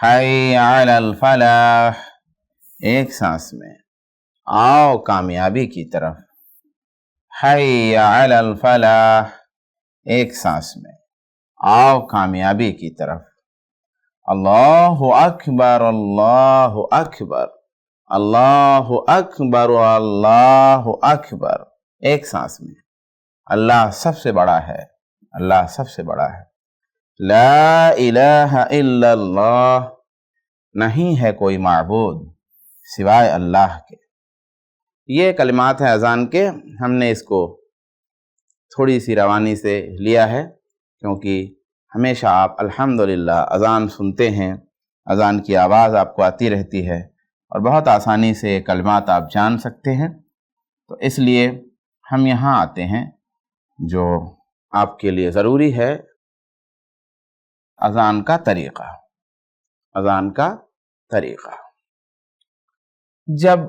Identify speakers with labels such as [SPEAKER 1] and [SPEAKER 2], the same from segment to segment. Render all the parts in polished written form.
[SPEAKER 1] حی علی الفلاح، ایک سانس میں، آؤ کامیابی کی طرف، حی علی الفلاح، ایک سانس میں، آؤ کامیابی کی طرف، اللہ اکبر اللہ اکبر، اللہ اکبر اللہ اکبر، ایک سانس میں، اللہ سب سے بڑا ہے، اللہ سب سے بڑا ہے، لا الہ الا اللہ، نہیں ہے کوئی معبود سوائے اللہ کے۔ یہ کلمات ہیں اذان کے، ہم نے اس کو تھوڑی سی روانی سے لیا ہے، کیونکہ ہمیشہ آپ الحمدللہ اذان سنتے ہیں، اذان کی آواز آپ کو آتی رہتی ہے اور بہت آسانی سے کلمات آپ جان سکتے ہیں، تو اس لیے ہم یہاں آتے ہیں۔ جو آپ کے لیے ضروری ہے اذان کا طریقہ، اذان کا طریقہ۔ جب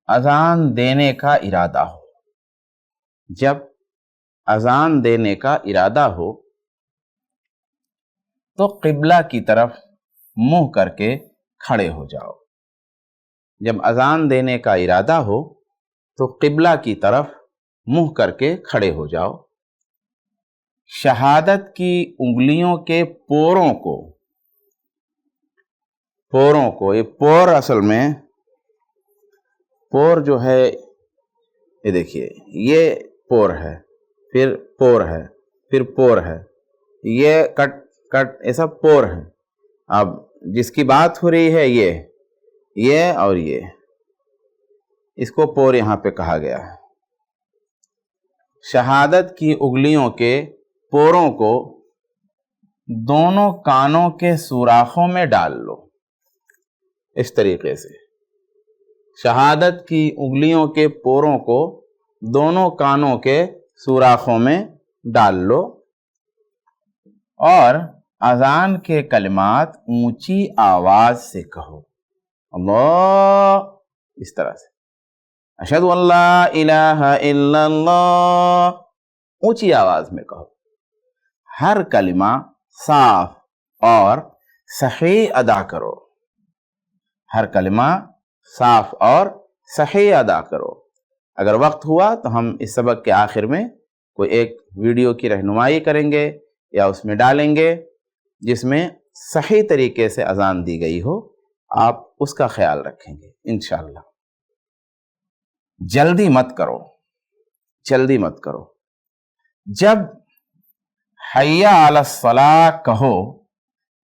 [SPEAKER 1] اذان دینے کا ارادہ ہو، جب اذان دینے کا ارادہ ہو تو قبلہ کی طرف منہ کر کے کھڑے ہو جاؤ۔ جب اذان دینے کا ارادہ ہو تو قبلہ کی طرف منہ کر کے کھڑے ہو جاؤ۔ شہادت کی انگلیوں کے پوروں کو یہ پور اصل میں، پور جو ہے یہ دیکھیے، یہ پور ہے، پھر پور ہے، پھر پور ہے، یہ کٹ یہ سب پور ہیں۔ اب جس کی بات ہو رہی ہے یہ اور یہ، اس کو پور یہاں پہ کہا گیا ہے۔ شہادت کی انگلیوں کے پوروں کو دونوں کانوں کے سوراخوں میں ڈال لو، اس طریقے سے شہادت کی انگلیوں کے پوروں کو دونوں کانوں کے سوراخوں میں ڈال لو، اور اذان کے کلمات اونچی آواز سے کہو، اللہ، اس طرح سے، اشہد ان لا الہ الا اللہ، اونچی آواز میں کہو۔ ہر کلمہ صاف اور صحیح ادا کرو، ہر کلمہ صاف اور صحیح ادا کرو۔ اگر وقت ہوا تو ہم اس سبق کے آخر میں کوئی ایک ویڈیو کی رہنمائی کریں گے یا اس میں ڈالیں گے جس میں صحیح طریقے سے اذان دی گئی ہو، آپ اس کا خیال رکھیں گے انشاءاللہ۔ جلدی مت کرو، جلدی مت کرو۔ جب حی علی الصلاۃ کہو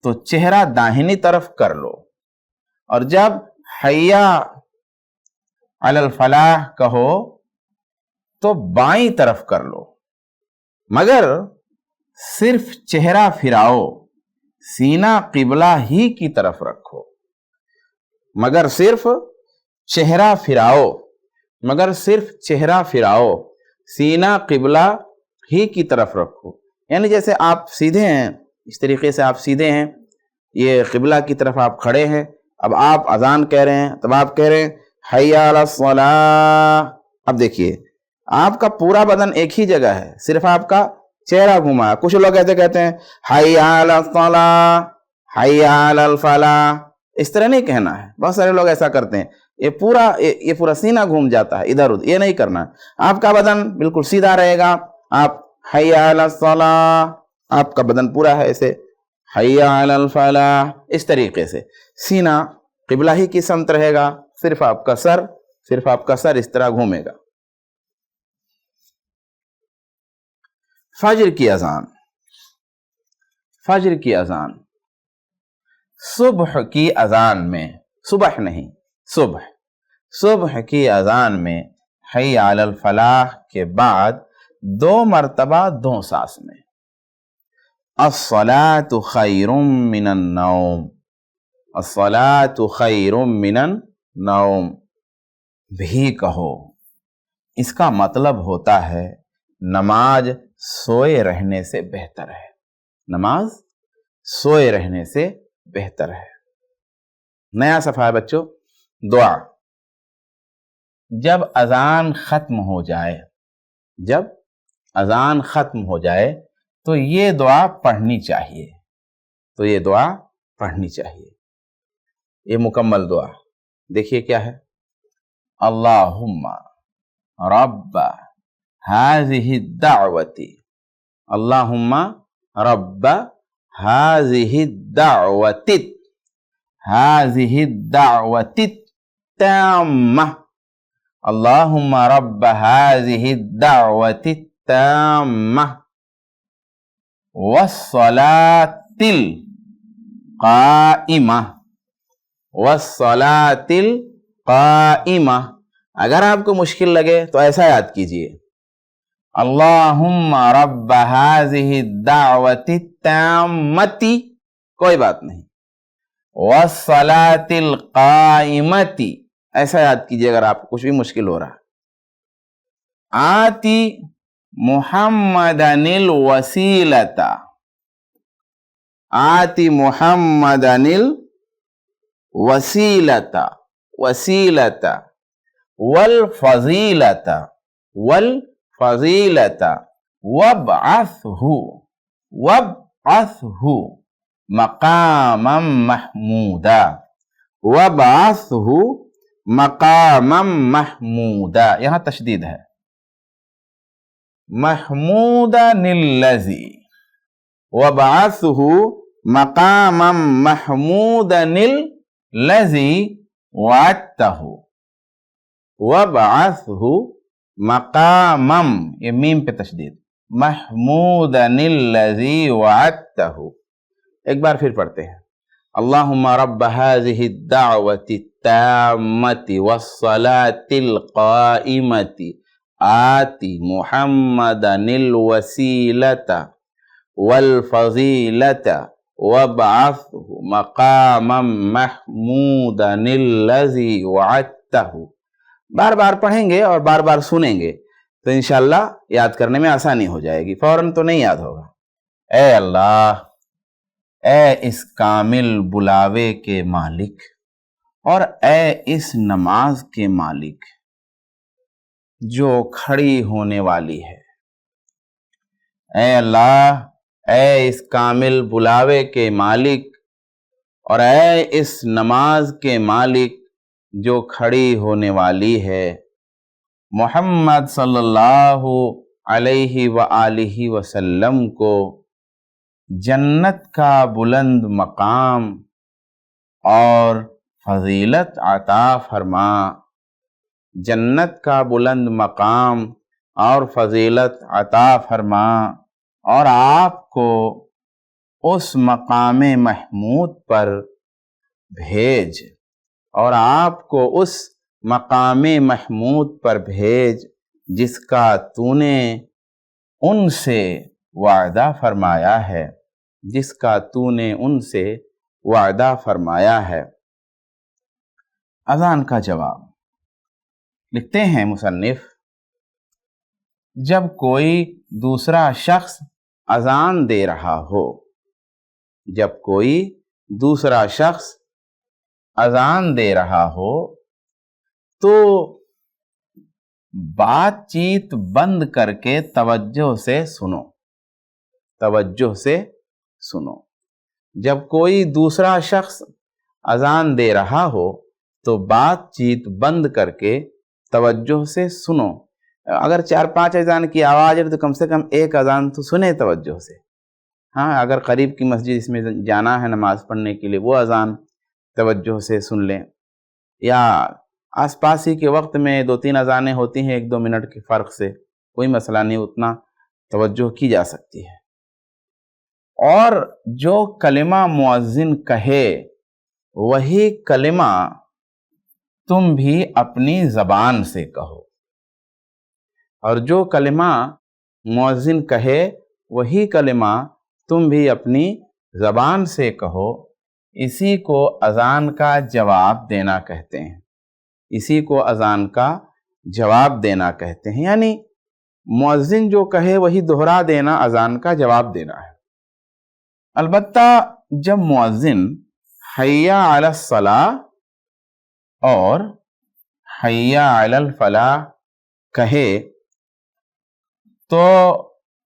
[SPEAKER 1] تو چہرہ داہنی طرف کر لو، اور جب حی علی الفلاح کہو تو بائیں طرف کر لو، مگر صرف چہرہ پھراؤ، سینہ قبلہ ہی کی طرف رکھو، مگر صرف چہرہ پھراؤ، مگر صرف چہرہ پھراؤ، سینہ قبلہ ہی کی طرف رکھو۔ یعنی جیسے آپ سیدھے ہیں، اس طریقے سے آپ سیدھے ہیں، یہ قبلہ کی طرف آپ کھڑے ہیں، اب آپ اذان کہہ رہے ہیں، تب آپ کہہ رہے ہیں حی علی الصلاۃ۔ اب دیکھیے آپ کا پورا بدن ایک ہی جگہ ہے، صرف آپ کا چہرہ گھما ہے۔ کچھ لوگ ایسے کہتے ہیں حی علی الصلاۃ، حی علی الفلاح، اس طرح نہیں کہنا ہے۔ بہت سارے لوگ ایسا کرتے ہیں، یہ پورا سینہ گھوم جاتا ہے ادھر ادھر، یہ نہیں کرنا ہے۔ آپ کا بدن بالکل سیدھا رہے گا، آپ حی علی الصلاۃ، آپ کا بدن پورا ہے ایسے، حی علی الفلاح، اس طریقے سے سینہ قبلہ ہی کی سمت رہے گا، صرف آپ کا سر اس طرح گھومے گا۔ فجر کی اذان، فجر کی اذان، صبح کی اذان میں، صبح نہیں، صبح کی اذان میں حی علی الفلاح کے بعد 2 مرتبہ 2 سانس میں الصلاۃ خیر من النوم، الصلاۃ خیر من النوم بھی کہو۔ اس کا مطلب ہوتا ہے نماز سوئے رہنے سے بہتر ہے، نماز سوئے رہنے سے بہتر ہے۔ نیا صفحہ ہے بچوں، دعا۔ جب اذان ختم ہو جائے، جب اذان ختم ہو جائے تو یہ دعا پڑھنی چاہیے، تو یہ دعا پڑھنی چاہیے. یہ مکمل دعا دیکھیے کیا ہے. اللہم رب هذه الدعوة، اللہم رب هذه الدعوة، هذه الدعوة التامة، اللہم رب هذه الدعوة التامة والصلاة القائمة، والصلاة القائمة. اگر آپ کو مشکل لگے تو ایسا یاد کیجئے، اللہم رب هذه الدعوة التامة، کوئی بات نہیں، والصلاة القائمة، ایسا یاد کیجئے اگر آپ کو کچھ بھی مشکل ہو رہا. آتی محمدن الوسیلۃ، آتی محمدن الوسیلۃ، وسیلۃ، والفضیلۃ، والفضیلۃ، وابعثہ، وابعثہ مقاما محمودا، وابعثہ مقاما محمودا. یہاں تشدید ہے، محمودا الذی، وابعثہ مقاما محمودا الذی وعدتہ، وابعثہ مقاما، یہ میم پہ تشدید، محمودا الذی وعدتہ. ایک بار پھر پڑھتے ہیں، اللہم رب هذه الدعوة التامة والصلاة القائمة آتی محمدا الوسیلۃ والفضیلۃ وابعثہ مقاما محمودا الذی وعدتہ. بار بار پڑھیں گے اور بار بار سنیں گے تو انشاءاللہ یاد کرنے میں آسانی ہو جائے گی، فوراً تو نہیں یاد ہوگا. اے اللہ، اے اس کامل بلاوے کے مالک اور اے اس نماز کے مالک جو کھڑی ہونے والی ہے، اے اللہ، اے اس کامل بلاوے کے مالک اور اے اس نماز کے مالک جو کھڑی ہونے والی ہے، محمد صلی اللہ علیہ وآلہ وسلم کو جنت کا بلند مقام اور فضیلت عطا فرما، جنت کا بلند مقام اور فضیلت عطا فرما، اور آپ کو اس مقام محمود پر بھیج، اور آپ کو اس مقام محمود پر بھیج جس کا تو نے ان سے وعدہ فرمایا ہے، جس کا تو نے ان سے وعدہ فرمایا ہے. اذان کا جواب لکھتے ہیں مصنف، جب کوئی دوسرا شخص اذان دے رہا ہو، جب کوئی دوسرا شخص اذان دے رہا ہو تو بات چیت بند کر کے توجہ سے سنو، توجہ سے سنو. جب کوئی دوسرا شخص اذان دے رہا ہو تو بات چیت بند کر کے توجہ سے سنو. اگر 4-5 اذان کی آواز ہے تو کم سے کم ایک اذان تو سنے توجہ سے. ہاں، اگر قریب کی مسجد اس میں جانا ہے نماز پڑھنے کے لیے وہ اذان توجہ سے سن لیں، یا آس پاس ہی کے وقت میں 2-3 اذانیں ہوتی ہیں 1-2 منٹ کے فرق سے، کوئی مسئلہ نہیں، اتنا توجہ کی جا سکتی ہے. اور جو کلمہ مؤذن کہے وہی کلمہ تم بھی اپنی زبان سے کہو، اور جو کلمہ مؤذن کہے وہی کلمہ تم بھی اپنی زبان سے کہو. اسی کو اذان کا جواب دینا کہتے ہیں، اسی کو اذان کا جواب دینا کہتے ہیں. یعنی مؤذن جو کہے وہی دہرا دینا اذان کا جواب دینا ہے. البتہ جب مؤذن حی علی الصلاۃ اور حی علی الفلاح کہے تو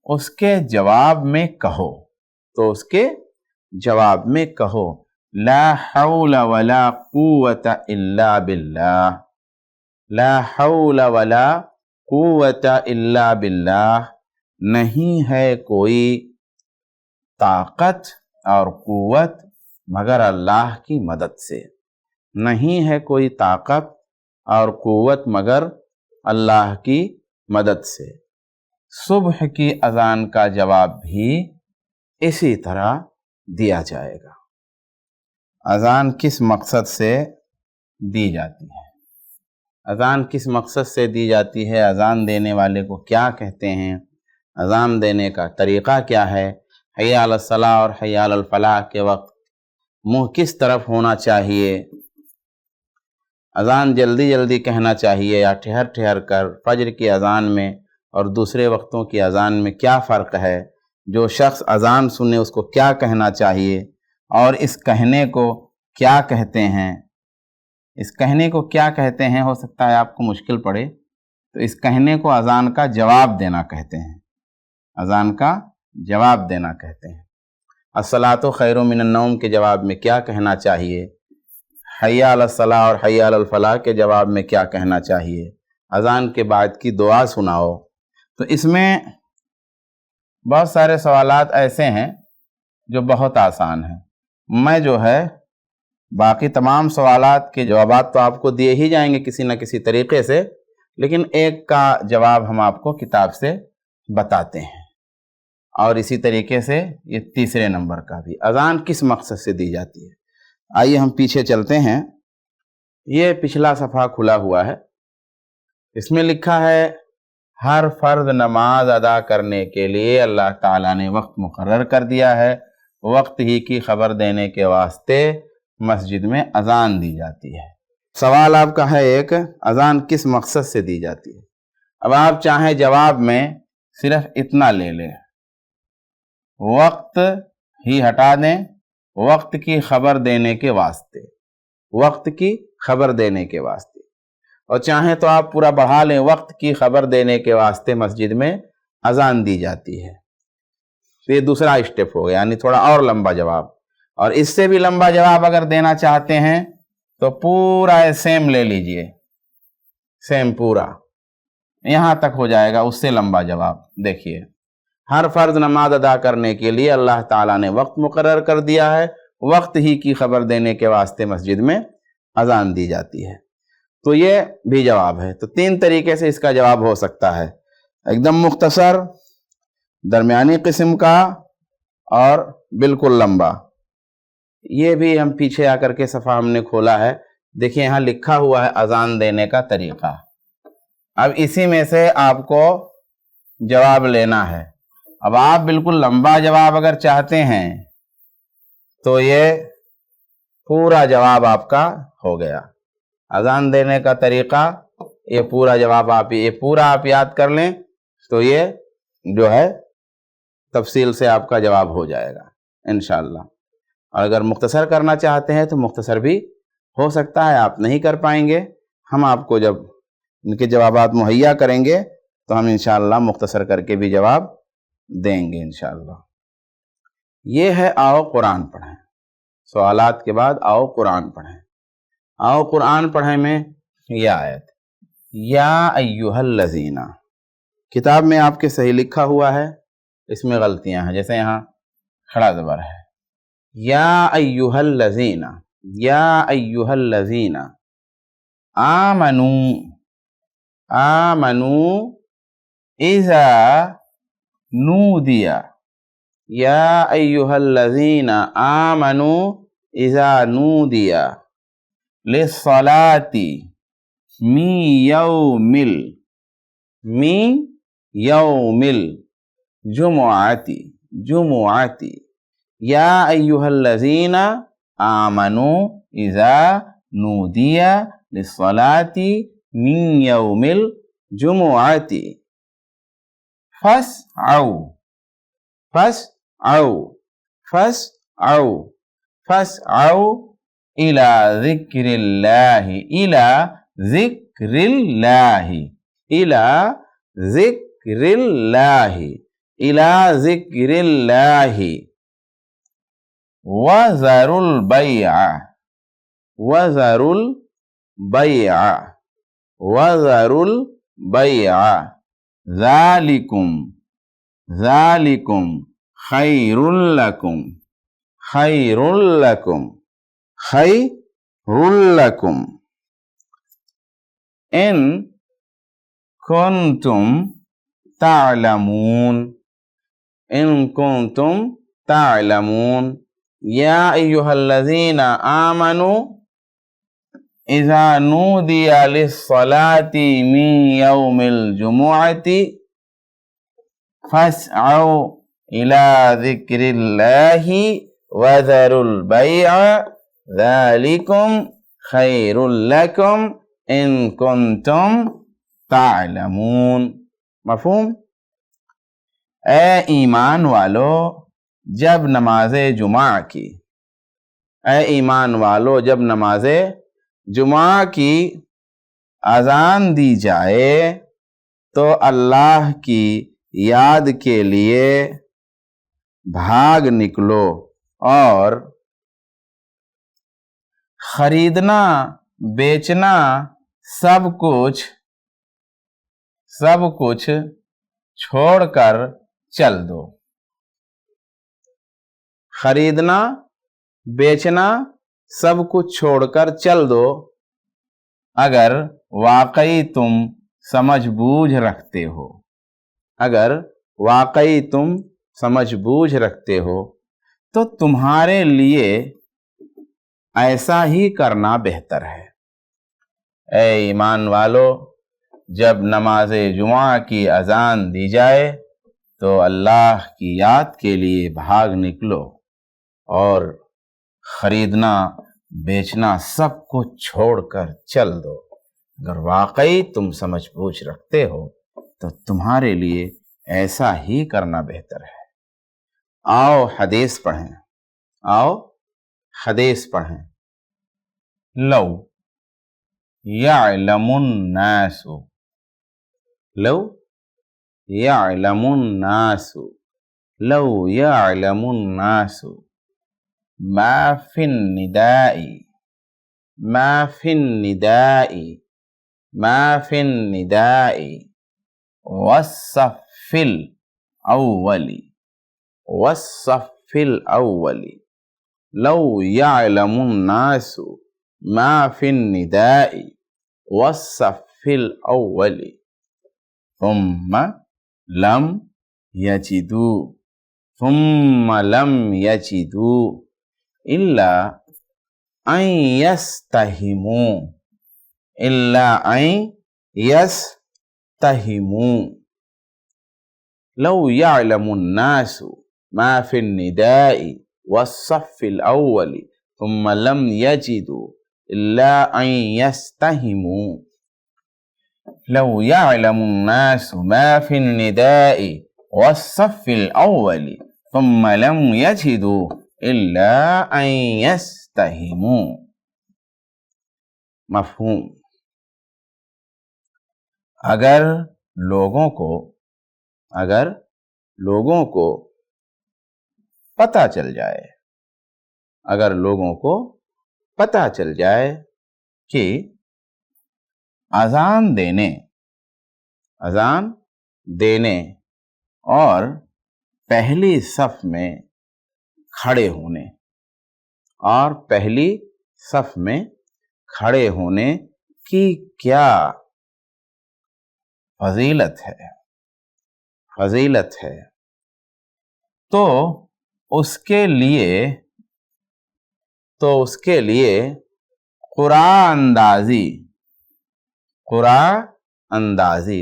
[SPEAKER 1] اس کے جواب میں کہو، تو اس کے جواب میں کہو. لا حول ولا قوت الا باللہ، لا حول ولا قوت الا باللہ، نہیں ہے کوئی طاقت اور قوت مگر اللہ کی مدد سے، نہیں ہے کوئی طاقت اور قوت مگر اللہ کی مدد سے۔ صبح کی اذان کا جواب بھی اسی طرح دیا جائے گا۔ اذان کس مقصد سے دی جاتی ہے؟ اذان کس مقصد سے دی جاتی ہے؟ اذان دینے والے کو کیا کہتے ہیں؟ اذان دینے کا طریقہ کیا ہے؟ حی علی الصلاۃ اور حی علی الفلاح کے وقت منہ کس طرف ہونا چاہیے؟ اذان جلدی جلدی کہنا چاہیے یا ٹھہر ٹھہر کر؟ فجر کی اذان میں اور دوسرے وقتوں کی اذان میں کیا فرق ہے؟ جو شخص اذان سنے اس کو کیا کہنا چاہیے اور اس کہنے کو کیا کہتے ہیں؟ اس کہنے کو کیا کہتے ہیں ہو سکتا ہے آپ کو مشکل پڑے، تو اس کہنے کو اذان کا جواب دینا کہتے ہیں، اذان کا جواب دینا کہتے ہیں۔ الصلاۃ خیر من النوم کے جواب میں کیا کہنا چاہیے؟ حی علی الصلاۃ اور حی علی الفلاح کے جواب میں کیا کہنا چاہیے؟ اذان کے بعد کی دعا سناؤ۔ تو اس میں بہت سارے سوالات ایسے ہیں جو بہت آسان ہیں۔ میں جو ہے باقی تمام سوالات کے جوابات تو آپ کو دیے ہی جائیں گے کسی نہ کسی طریقے سے، لیکن ایک کا جواب ہم آپ کو کتاب سے بتاتے ہیں، اور اسی طریقے سے یہ تیسرے نمبر کا بھی۔ اذان کس مقصد سے دی جاتی ہے؟ آئیے ہم پیچھے چلتے ہیں۔ یہ پچھلا صفحہ کھلا ہوا ہے، اس میں لکھا ہے ہر فرض نماز ادا کرنے کے لیے اللہ تعالیٰ نے وقت مقرر کر دیا ہے، وقت ہی کی خبر دینے کے واسطے مسجد میں اذان دی جاتی ہے۔ سوال آپ کا ہے ایک، اذان کس مقصد سے دی جاتی ہے؟ اب آپ چاہیں جواب میں صرف اتنا لے لیں، وقت ہی ہٹا دیں، وقت کی خبر دینے کے واسطے، وقت کی خبر دینے کے واسطے، اور چاہیں تو آپ پورا بڑھا لیں، وقت کی خبر دینے کے واسطے مسجد میں اذان دی جاتی ہے۔ تو یہ دوسرا اسٹیپ ہو گیا، یعنی تھوڑا اور لمبا جواب۔ اور اس سے بھی لمبا جواب اگر دینا چاہتے ہیں تو پورا سیم لے لیجئے، سیم پورا یہاں تک ہو جائے گا، اس سے لمبا جواب دیکھیے۔ ہر فرض نماز ادا کرنے کے لیے اللہ تعالیٰ نے وقت مقرر کر دیا ہے، وقت ہی کی خبر دینے کے واسطے مسجد میں اذان دی جاتی ہے۔ تو یہ بھی جواب ہے۔ تو تین طریقے سے اس کا جواب ہو سکتا ہے، ایک دم مختصر، درمیانی قسم کا، اور بالکل لمبا۔ یہ بھی ہم پیچھے آ کر کے صفحہ ہم نے کھولا ہے، دیکھیں یہاں لکھا ہوا ہے اذان دینے کا طریقہ۔ اب اسی میں سے آپ کو جواب لینا ہے۔ اب آپ بالکل لمبا جواب اگر چاہتے ہیں تو یہ پورا جواب آپ کا ہو گیا۔ اذان دینے کا طریقہ، یہ پورا جواب یہ پورا آپ یاد کر لیں تو یہ جو ہے تفصیل سے آپ کا جواب ہو جائے گا انشاءاللہ۔ اور اگر مختصر کرنا چاہتے ہیں تو مختصر بھی ہو سکتا ہے، آپ نہیں کر پائیں گے، ہم آپ کو جب ان کے جوابات مہیا کریں گے تو ہم انشاءاللہ مختصر کر کے بھی جواب دیں گے انشاءاللہ۔ یہ ہے آؤ قرآن پڑھیں، سوالات کے بعد آؤ قرآن پڑھیں۔ آؤ قرآن پڑھیں میں یہ آیت، یا ایھا الذین، کتاب میں آپ کے صحیح لکھا ہوا ہے، اس میں غلطیاں ہیں، جیسے یہاں کھڑا زبر ہے، یا ایھا الذین، یا ایھا الذین آمنوا، آمنوا اذا نودی، یا ایھا الذین آمنوا اذا نودی للصلاۃ من یوم الجمعۃ، یا ایھا الذین آمنوا اذا نودی للصلاۃ من یوم الجمعۃ فاسعوا الی ذکر اللہ، الی ذکر اللہ، الی ذکر اللہ، الی ذکر اللہ، وَذَرُوا الْبَيْعَ وَذَرُوا الْبَيْعَ وَذَرُوا الْبَيْعَ ذَلِكُمْ خَيْرٌ لَكُمْ إِن كُنتُمْ تعلمون يا أيها الذين آمنوا إذا نودي للصلاة من يوم الجمعة فاسعوا إلى ذكر الله وذروا البيع ذلكم خير لكم إن كنتم تعلمون۔ مفہوم؟ اے ایمان والو جب نماز جمعہ کی اذان دی جائے تو اللہ کی یاد کے لیے بھاگ نکلو اور خریدنا بیچنا سب کچھ چھوڑ کر چل دو۔ خریدنا بیچنا سب کچھ چھوڑ کر چل دو اگر واقعی تم سمجھ بوجھ رکھتے ہو تو تمہارے لیے ایسا ہی کرنا بہتر ہے۔ اے ایمان والو جب نماز جمعہ کی اذان دی جائے تو اللہ کی یاد کے لیے بھاگ نکلو اور خریدنا بیچنا سب کو چھوڑ کر چل دو اگر واقعی تم سمجھ بوجھ رکھتے ہو تو تمہارے لیے ایسا ہی کرنا بہتر ہے۔ آؤ حدیث پڑھیں۔ لو يعلم الناس ما في النداء والصف الأول لو يعلم الناس ما في النداء والصف الأول ثم لم يجدوا إلا أن يستهموا لو يعلم الناس ما في النداء والصف الأول ثم لم يجدوا إلا أن يستهموا لو يعلم الناس ما في النداء والصف الأول ثم لم يجدوا إلا أن يستهموا۔ مفہوم؟ اگر لوگوں کو پتہ چل جائے کہ اذان دینے اور پہلی صف میں کھڑے ہونے کی کیا فضیلت ہے تو اس کے لیے قرآن اندازی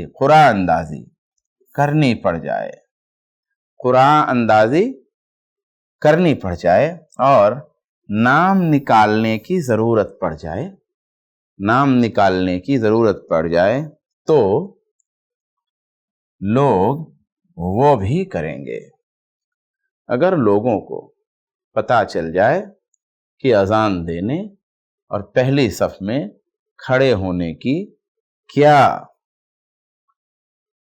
[SPEAKER 1] کرنی پڑ جائے اور نام نکالنے کی ضرورت پڑ جائے تو لوگ وہ بھی کریں گے۔ اگر لوگوں کو پتہ چل جائے کہ اذان دینے اور پہلی صف میں کھڑے ہونے کی کیا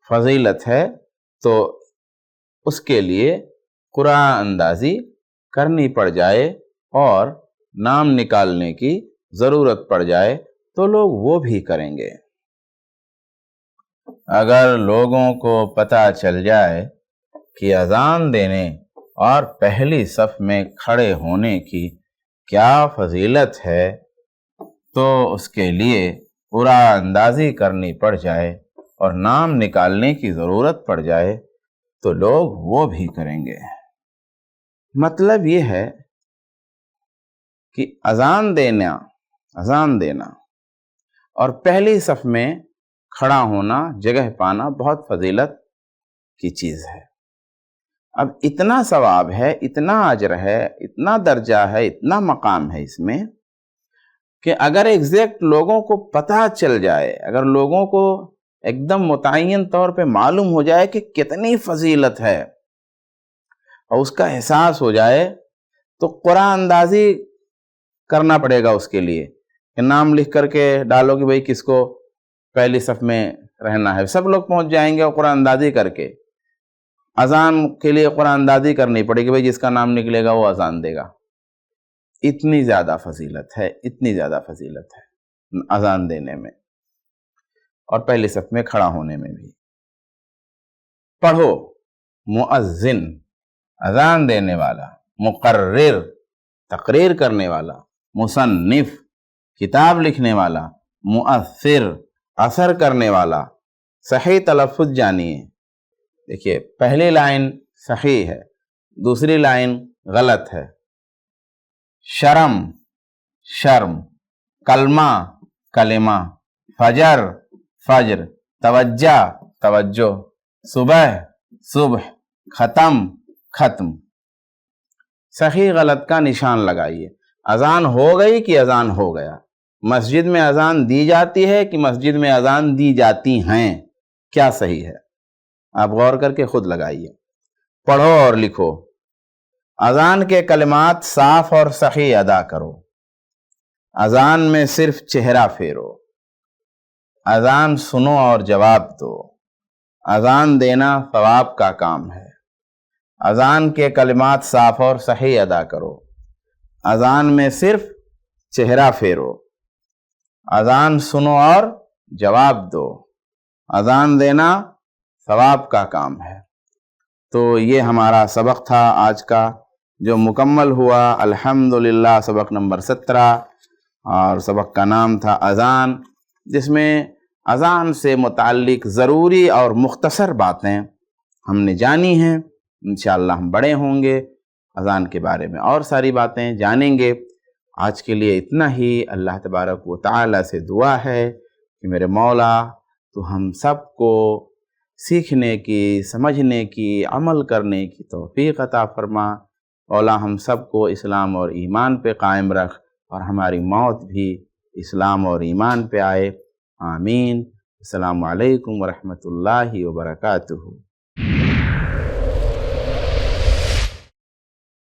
[SPEAKER 1] فضیلت ہے تو اس کے لیے قرآن اندازی کرنی پڑ جائے اور نام نکالنے کی ضرورت پڑ جائے تو لوگ وہ بھی کریں گے۔ اگر لوگوں کو پتہ چل جائے کہ اذان دینے اور پہلی صف میں کھڑے ہونے کی کیا فضیلت ہے تو اس کے لیے پورا اندازی کرنی پڑ جائے اور نام نکالنے کی ضرورت پڑ جائے تو لوگ وہ بھی کریں گے۔ مطلب یہ ہے کہ اذان دینا اور پہلی صف میں کھڑا ہونا، جگہ پانا بہت فضیلت کی چیز ہے۔ اب اتنا ثواب ہے، اتنا اجر ہے، اتنا درجہ ہے، اتنا مقام ہے اس میں کہ اگر ایگزیکٹ لوگوں کو پتہ چل جائے، اگر لوگوں کو ایک دم متعین طور پہ معلوم ہو جائے کہ کتنی فضیلت ہے اور اس کا احساس ہو جائے تو قرآن اندازی کرنا پڑے گا اس کے لیے کہ نام لکھ کر کے ڈالو کہ بھئی کس کو پہلی صف میں رہنا ہے، سب لوگ پہنچ جائیں گے اور قرآن اندازی کر کے اذان کے لیے قرآن اندازی کرنی پڑے گی، بھئی جس کا نام نکلے گا وہ اذان دے گا۔ اتنی زیادہ فضیلت ہے اذان دینے میں اور پہلی صف میں کھڑا ہونے میں بھی۔ پڑھو، مؤذن اذان دینے والا، مقرر تقریر کرنے والا، مصنف کتاب لکھنے والا، مؤثر اثر کرنے والا۔ صحیح تلفظ جانیے، دیکھیے پہلی لائن صحیح ہے، دوسری لائن غلط ہے۔ شرم، کلمہ کلمہ، فجر، توجہ، صبح، ختم۔ صحیح غلط کا نشان لگائیے۔ اذان ہو گئی کہ اذان ہو گیا؟ مسجد میں اذان دی جاتی ہے کہ مسجد میں اذان دی جاتی ہیں؟ کیا صحیح ہے؟ آپ غور کر کے خود لگائیے۔ پڑھو اور لکھو۔ اذان کے کلمات صاف اور صحیح ادا کرو۔ اذان میں صرف چہرہ پھیرو۔ اذان سنو اور جواب دو۔ اذان دینا ثواب کا کام ہے۔ اذان کے کلمات صاف اور صحیح ادا کرو۔ اذان میں صرف چہرہ پھیرو۔ اذان سنو اور جواب دو۔ اذان دینا ثواب کا کام ہے۔ تو یہ ہمارا سبق تھا آج کا جو مکمل ہوا الحمدللہ، سبق نمبر 17، اور سبق کا نام تھا اذان، جس میں اذان سے متعلق ضروری اور مختصر باتیں ہم نے جانی ہیں۔ انشاءاللہ ہم بڑے ہوں گے اذان کے بارے میں اور ساری باتیں جانیں گے۔ آج کے لیے اتنا ہی۔ اللہ تبارک و تعالی سے دعا ہے کہ میرے مولا تو ہم سب کو سیکھنے کی، سمجھنے کی، عمل کرنے کی توفیق عطا فرما۔ مولا ہم سب کو اسلام اور ایمان پہ قائم رکھ اور ہماری موت بھی اسلام اور ایمان پہ آئے۔ آمین۔ السلام علیکم ورحمۃ اللہ وبرکاتہ۔